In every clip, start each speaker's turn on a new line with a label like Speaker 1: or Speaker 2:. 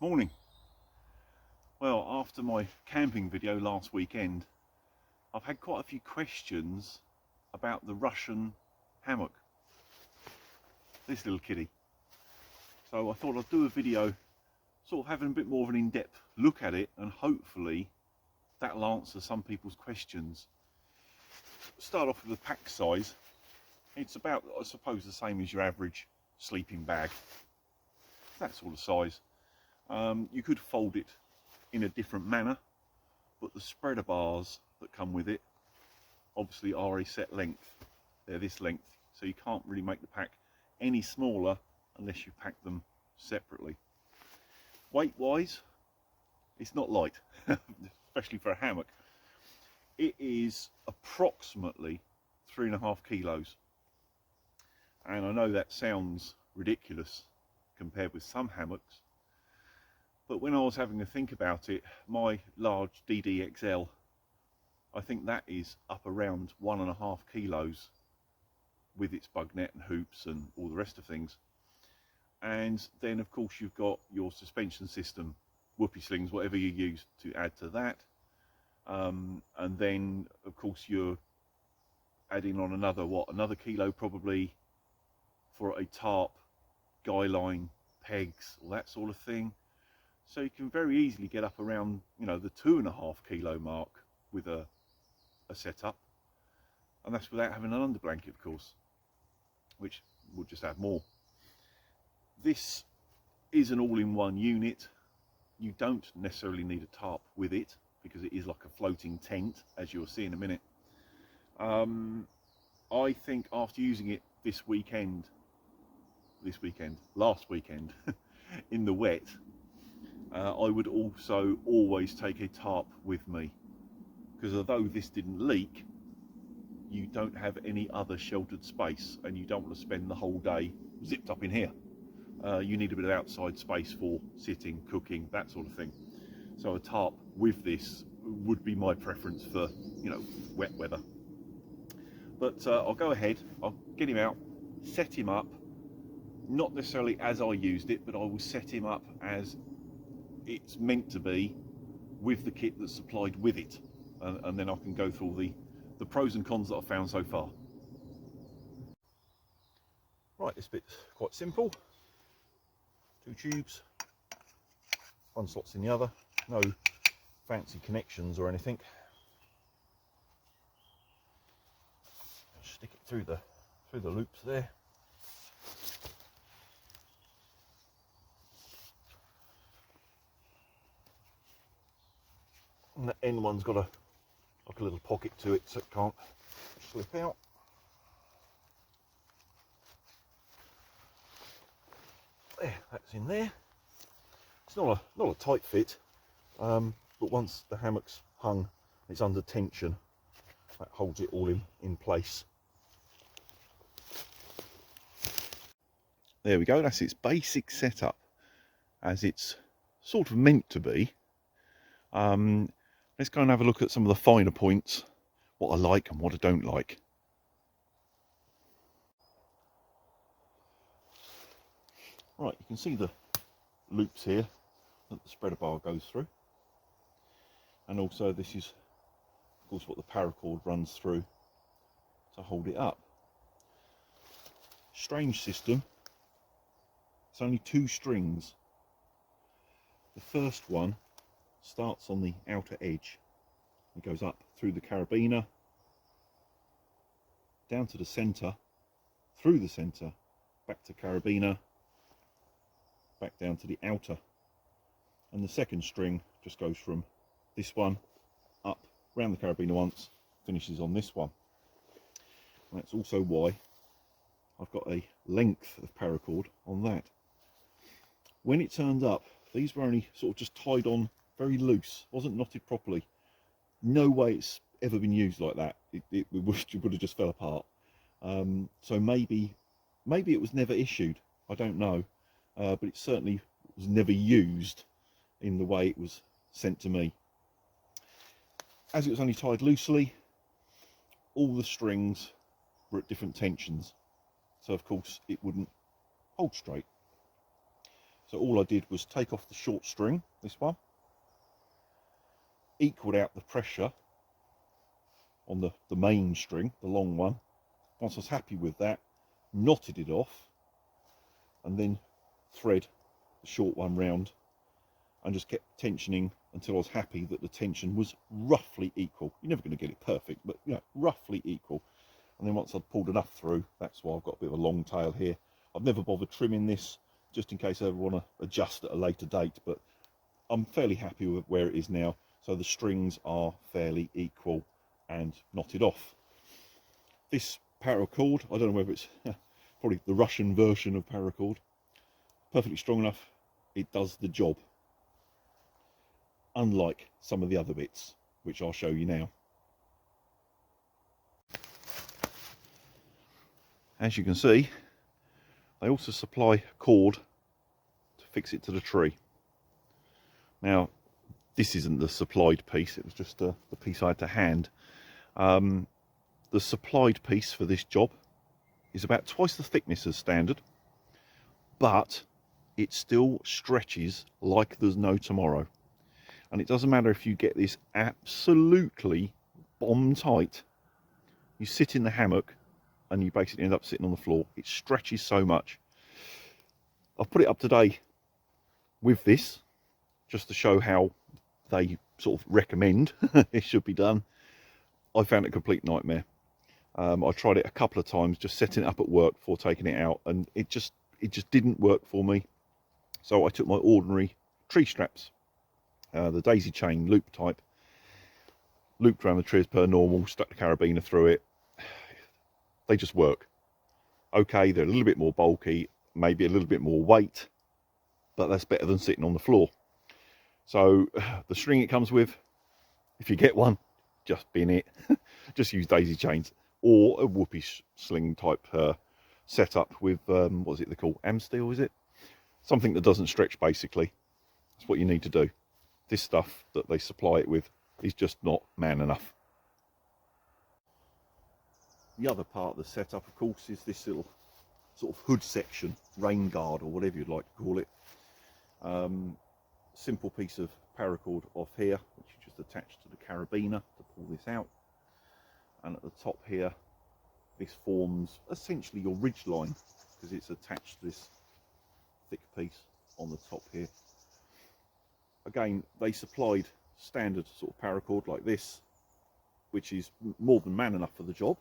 Speaker 1: Morning. Well, after my camping video last weekend, I've had quite a few questions about the Russian hammock, this little kiddie. So I thought I'd do a video sort of having a bit more of an in-depth look at it, and hopefully that'll answer some people's questions. Start off with the pack size. It's about, I suppose, the same as your average sleeping bag. That sort of size. You could fold it in a different manner, but the spreader bars that come with it obviously are a set length. They're this length, so you can't really make the pack any smaller unless you pack them separately. Weight wise, it's not light, especially for a hammock. It is approximately 3.5 kilos, and I know that sounds ridiculous compared with some hammocks, but when I was having a think about it, my large DDXL, I think that is up around 1.5 kilos with its bug net and hoops and all the rest of things. And then of course you've got your suspension system, whoopee slings, whatever you use to add to that, and then of course you're adding on another kilo probably for a tarp, guy line, pegs, all that sort of thing. So you can very easily get up around, you know, the 2.5 kilo mark with a setup, and that's without having an under blanket, of course, which will just add more. This is an all-in-one unit. You don't necessarily need a tarp with it because it is like a floating tent, as you'll see in a minute. I think after using it last weekend in the wet, I would also always take a tarp with me, because although this didn't leak, you don't have any other sheltered space, and you don't want to spend the whole day zipped up in here. You need a bit of outside space for sitting, cooking, that sort of thing. So a tarp with this would be my preference for, you know, wet weather. But I'll go ahead, I'll get him out, set him up, not necessarily as I used it, but I will set him up as it's meant to be with the kit that's supplied with it, and then I can go through the pros and cons that I've found so far. Right, this bit's quite simple. 2 tubes, one slot's in the other, no fancy connections or anything. Stick it through the loops there. And the end one's got like a little pocket to it so it can't slip out. There, that's in there. It's not a tight fit, but once the hammock's hung, it's under tension. That holds it all in place. There we go, that's its basic setup as it's sort of meant to be. Let's go and have a look at some of the finer points, what I like and what I don't like. Right, you can see the loops here that the spreader bar goes through, and also this is of course what the paracord runs through to hold it up. Strange system. It's only 2 strings. The first one starts on the outer edge. It goes up through the carabiner, down to the centre, through the centre, back to carabiner, back down to the outer. And the second string just goes from this one up, round the carabiner once, finishes on this one. And that's also why I've got a length of paracord on that. When it turned up, these were only sort of just tied on very loose, wasn't knotted properly. No way it's ever been used like that. It would have just fell apart. So maybe it was never issued, I don't know, but it certainly was never used in the way it was sent to me. As it was only tied loosely, all the strings were at different tensions, so of course it wouldn't hold straight. So all I did was take off the short string, this one, equaled out the pressure on the main string, the long one. Once I was happy with that, knotted it off, and then thread the short one round, and just kept tensioning until I was happy that the tension was roughly equal. You're never going to get it perfect, but you know, roughly equal. And then once I'd pulled enough through, that's why I've got a bit of a long tail here. I've never bothered trimming this, just in case I ever want to adjust at a later date, but I'm fairly happy with where it is now. So the strings are fairly equal and knotted off. This Paracord, I don't know whether it's probably the Russian version of Paracord, perfectly strong enough, it does the job. Unlike some of the other bits, which I'll show you now. As you can see, they also supply cord to fix it to the tree. Now, this isn't the supplied piece, it was just the piece I had to hand. The supplied piece for this job is about twice the thickness as standard, but it still stretches like there's no tomorrow. And it doesn't matter if you get this absolutely bomb tight, you sit in the hammock and you basically end up sitting on the floor. It stretches so much. I've put it up today with this, just to show how they sort of recommend it should be done. I found it a complete nightmare. I tried it a couple of times, just setting it up at work before taking it out, and it just didn't work for me. So I took my ordinary tree straps, the daisy chain loop type, looped around the tree as per normal, stuck the carabiner through it. They just work. Okay, they're a little bit more bulky, maybe a little bit more weight, but that's better than sitting on the floor. So the string it comes with, if you get one, just bin it. Just use daisy chains or a whoopee sling type setup with, what is it they call? Amsteel, is it? Something that doesn't stretch, basically. That's what you need to do. This stuff that they supply it with is just not man enough. The other part of the setup, of course, is this little sort of hood section, rain guard or whatever you'd like to call it. Simple piece of paracord off here, which you just attach to the carabiner to pull this out. And at the top here, this forms essentially your ridge line, because it's attached to this thick piece on the top here. Again, they supplied standard sort of paracord like this, which is more than man enough for the job,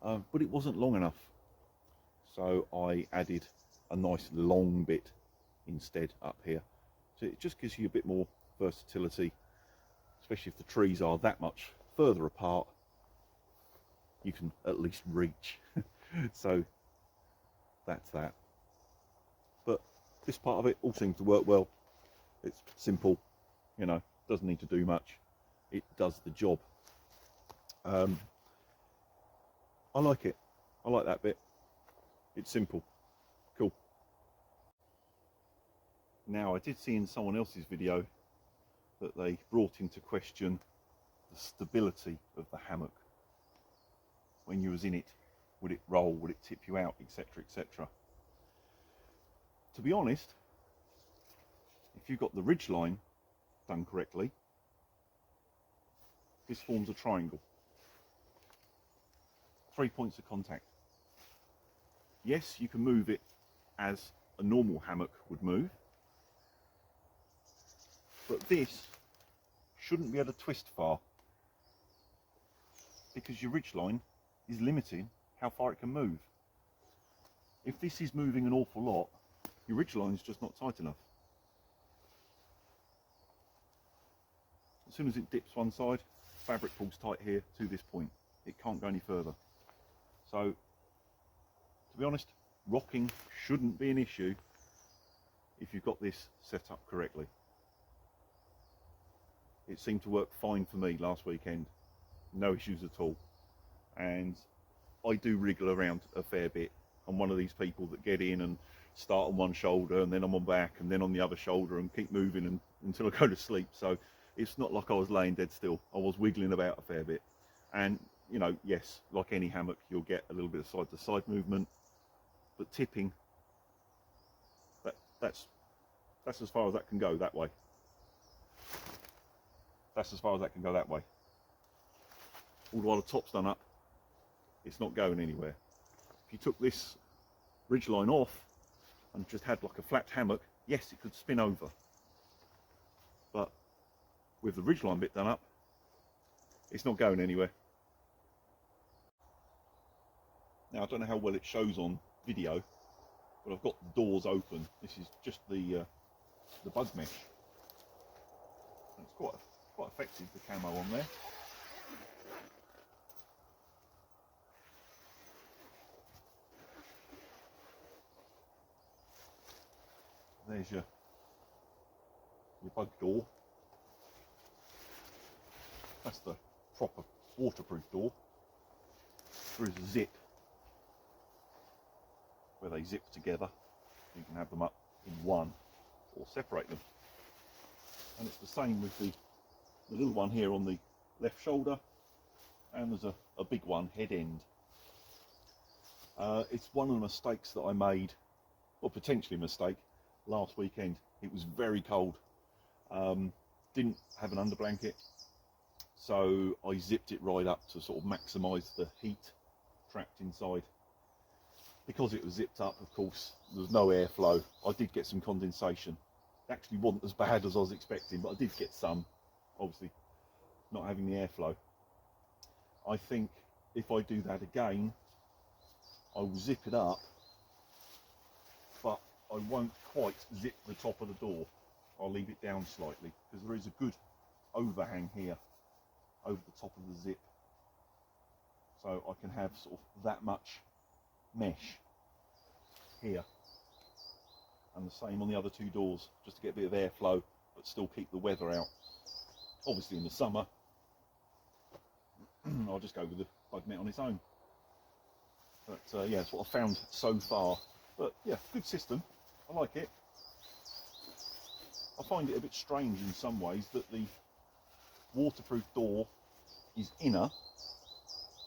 Speaker 1: but it wasn't long enough. So I added a nice long bit instead up here. So it just gives you a bit more versatility, especially if the trees are that much further apart, you can at least reach. So that's that. But this part of it all seems to work well. It's simple, you know, doesn't need to do much. It does the job. I like it. I like that bit. It's simple. Cool. Now, I did see in someone else's video that they brought into question the stability of the hammock. When you was in it, would it roll, would it tip you out, etc, etc. To be honest, if you've got the ridge line done correctly, this forms a triangle. 3 points of contact. Yes, you can move it as a normal hammock would move, but this shouldn't be able to twist far, because your ridge line is limiting how far it can move. If this is moving an awful lot, your ridge line is just not tight enough. As soon as it dips one side, fabric pulls tight here to this point. It can't go any further. So, to be honest, rocking shouldn't be an issue if you've got this set up correctly. It seemed to work fine for me last weekend. No issues at all. And I do wriggle around a fair bit. I'm one of these people that get in and start on one shoulder and then I'm on back and then on the other shoulder and keep moving until I go to sleep. So it's not like I was laying dead still. I was wiggling about a fair bit. And, you know, yes, like any hammock, you'll get a little bit of side-to-side movement. But tipping, that's That's as far as that can go that way. That's as far as that can go that way. All the while the top's done up, it's not going anywhere. If you took this ridgeline off and just had like a flat hammock, yes, it could spin over. But with the ridgeline bit done up, it's not going anywhere. Now, I don't know how well it shows on video, but I've got the doors open. This is just the bug mesh. And it's quite effective, the camo on there. There's your bug door. That's the proper waterproof door. There is a zip where they zip together. You can have them up in one or separate them. And it's the same with the little one here on the left shoulder, and there's a big one head end. It's one of the mistakes that I made, or potentially a mistake, last weekend. It was very cold. Didn't have an under blanket, so I zipped it right up to sort of maximise the heat trapped inside. Because it was zipped up, of course, there was no airflow. I did get some condensation. It actually wasn't as bad as I was expecting, but I did get some, obviously not having the airflow. I think if I do that again, I will zip it up, but I won't quite zip the top of the door. I'll leave it down slightly, because there is a good overhang here over the top of the zip. So I can have sort of that much mesh here, and the same on the other two doors, just to get a bit of airflow but still keep the weather out. Obviously in the summer I'll just go with the bug net on its own, but yeah, that's what I've found so far. But yeah, good system, I like it. I find it a bit strange in some ways that the waterproof door is inner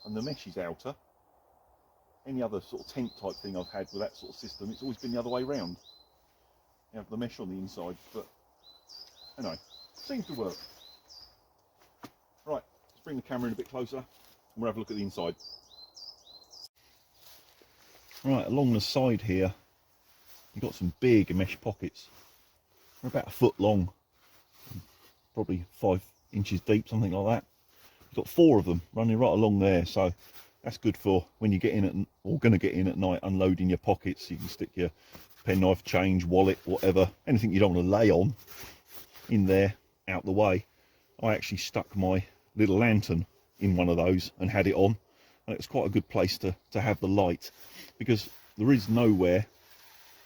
Speaker 1: and the mesh is outer. Any other sort of tent type thing I've had with that sort of system, it's always been the other way round. You have the mesh on the inside, but anyway, seems to work. Right, let's bring the camera in a bit closer and we'll have a look at the inside. Right, along the side here, you've got some big mesh pockets. They're about 1 foot long, probably 5 inches deep, something like that. You've got 4 of them running right along there, so that's good for when you get in at, or going to get in at night, unloading your pockets. You can stick your penknife, change, wallet, whatever, anything you don't want to lay on in there, out the way. I actually stuck my little lantern in one of those and had it on, and it's quite a good place to have the light, because there is nowhere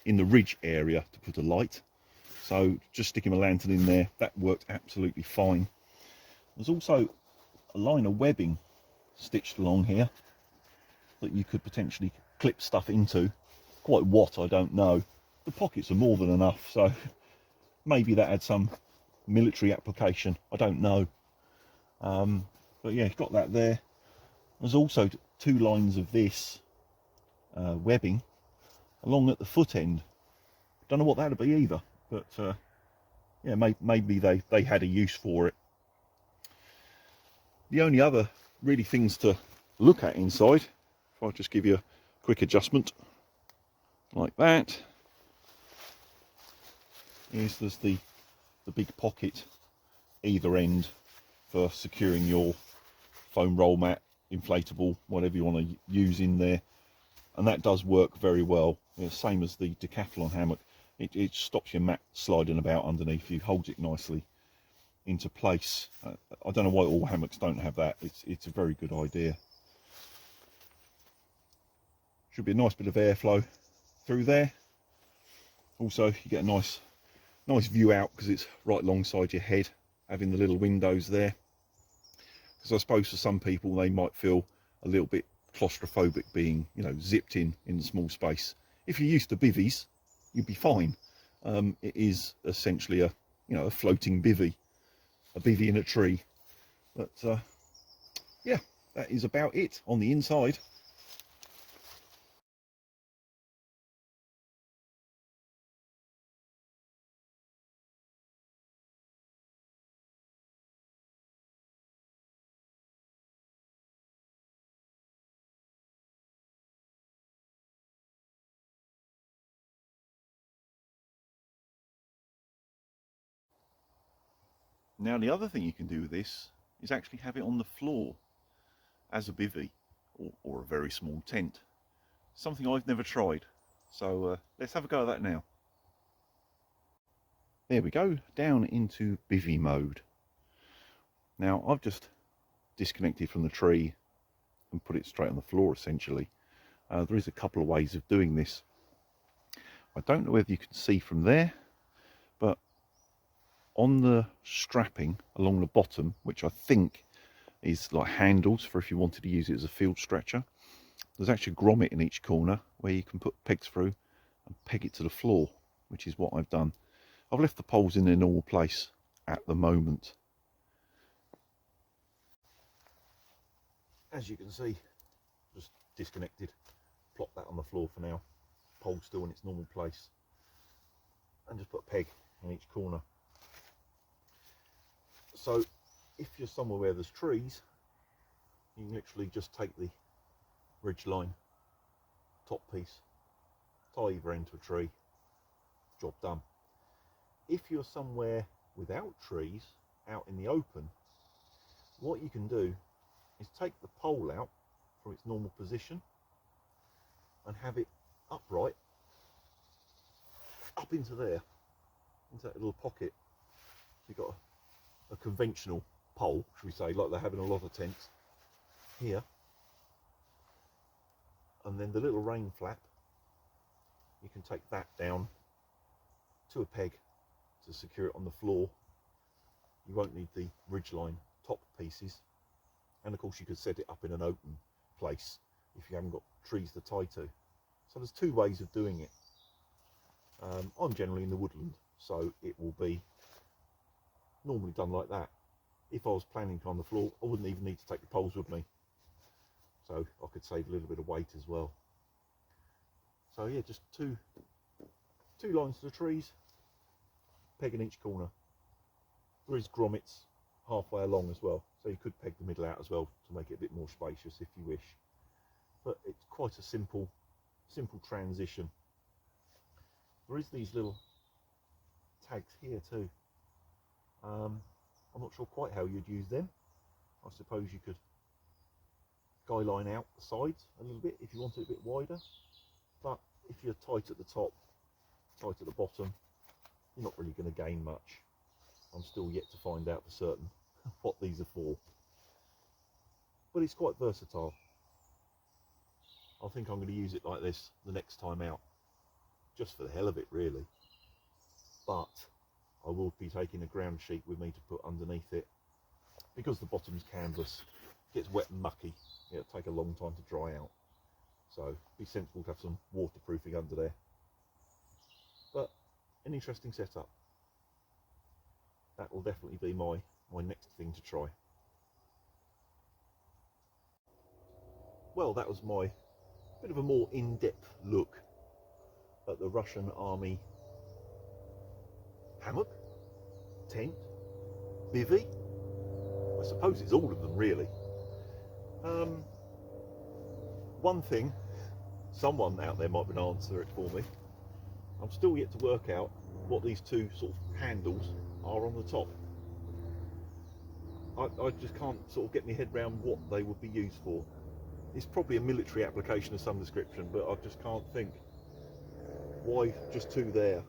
Speaker 1: in the ridge area to put a light. So just sticking my lantern in there, that worked absolutely fine. There's also a line of webbing stitched along here that you could potentially clip stuff into. Quite what, I don't know. The pockets are more than enough, so maybe that had some military application, I don't know. But yeah, you've got that there. There's also 2 lines of this webbing along at the foot end. Don't know what that'd be either, but yeah, maybe they had a use for it. The only other really things to look at inside, if I just give you a quick adjustment like that, is there's the big pocket either end for securing your foam roll mat, inflatable, whatever you want to use in there, and that does work very well. Same as the Decathlon hammock. It stops your mat sliding about underneath you, holds it nicely into place. I don't know why all hammocks don't have that. It's a very good idea. Should be a nice bit of airflow through there. Also, you get a nice view out because it's right alongside your head, having the little windows there. Because I suppose for some people they might feel a little bit claustrophobic being, you know, zipped in a small space. If you're used to bivvies, you'd be fine. It is essentially a floating bivvy, a bivvy in a tree. But yeah, that is about it on the inside. Now the other thing you can do with this is actually have it on the floor as a bivvy, or a very small tent. Something I've never tried, so let's have a go at that now. There we go, down into bivvy mode. Now I've just disconnected from the tree and put it straight on the floor essentially. There is a couple of ways of doing this. I don't know whether you can see from there, but on the strapping along the bottom, which I think is like handles for if you wanted to use it as a field stretcher, there's actually a grommet in each corner where you can put pegs through and peg it to the floor, which is what I've done. I've left the poles in their normal place at the moment. As you can see, just disconnected, plop that on the floor for now, pole still in its normal place, and just put a peg in each corner. So if you're somewhere where there's trees, you can literally just take the ridgeline top piece, tie either end to a tree, job done. If you're somewhere without trees, out in the open, what you can do is take the pole out from its normal position and have it upright up into there, into that little pocket. So you've got a conventional pole, should we say, like they have in a lot of tents here, and then the little rain flap, you can take that down to a peg to secure it on the floor. You won't need the ridgeline top pieces, and of course you could set it up in an open place if you haven't got trees to tie to. So there's two ways of doing it. I'm generally in the woodland, so it will be normally done like that. If I was planning on the floor, I wouldn't even need to take the poles with me, so I could save a little bit of weight as well. So yeah, just two lines to the trees, peg in each corner. There is grommets halfway along as well, so you could peg the middle out as well to make it a bit more spacious if you wish. But it's quite a simple transition. There is these little tags here too. I'm not sure quite how you'd use them. I suppose you could guy line out the sides a little bit if you wanted it a bit wider, but if you're tight at the top, tight at the bottom, you're not really going to gain much. I'm still yet to find out for certain what these are for, but it's quite versatile. I think I'm going to use it like this the next time out, just for the hell of it really, but I will be taking a ground sheet with me to put underneath it, because the bottom's canvas, gets wet and mucky. It'll take a long time to dry out, so it'd be sensible to have some waterproofing under there. But an interesting setup. That will definitely be my next thing to try. Well, that was my bit of a more in-depth look at the Russian Army hammock, tent, bivvy. I suppose it's all of them really. One thing, someone out there might be able to answer it for me. I'm still yet to work out what these two sort of handles are on the top. I just can't sort of get my head around what they would be used for. It's probably a military application of some description, but I just can't think. Why just two there?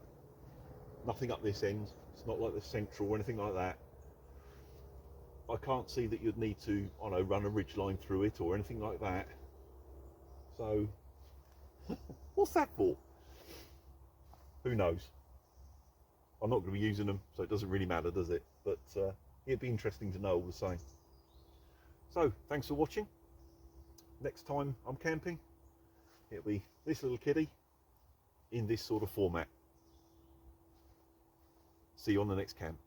Speaker 1: Nothing up this end. It's not like the central or anything like that. I can't see that you'd need to, I don't know, run a ridge line through it or anything like that. So, what's that for? Who knows? I'm not going to be using them, so it doesn't really matter, does it? But it'd be interesting to know all the same. So, thanks for watching. Next time I'm camping, it'll be this little kiddie in this sort of format. See you on the next camp.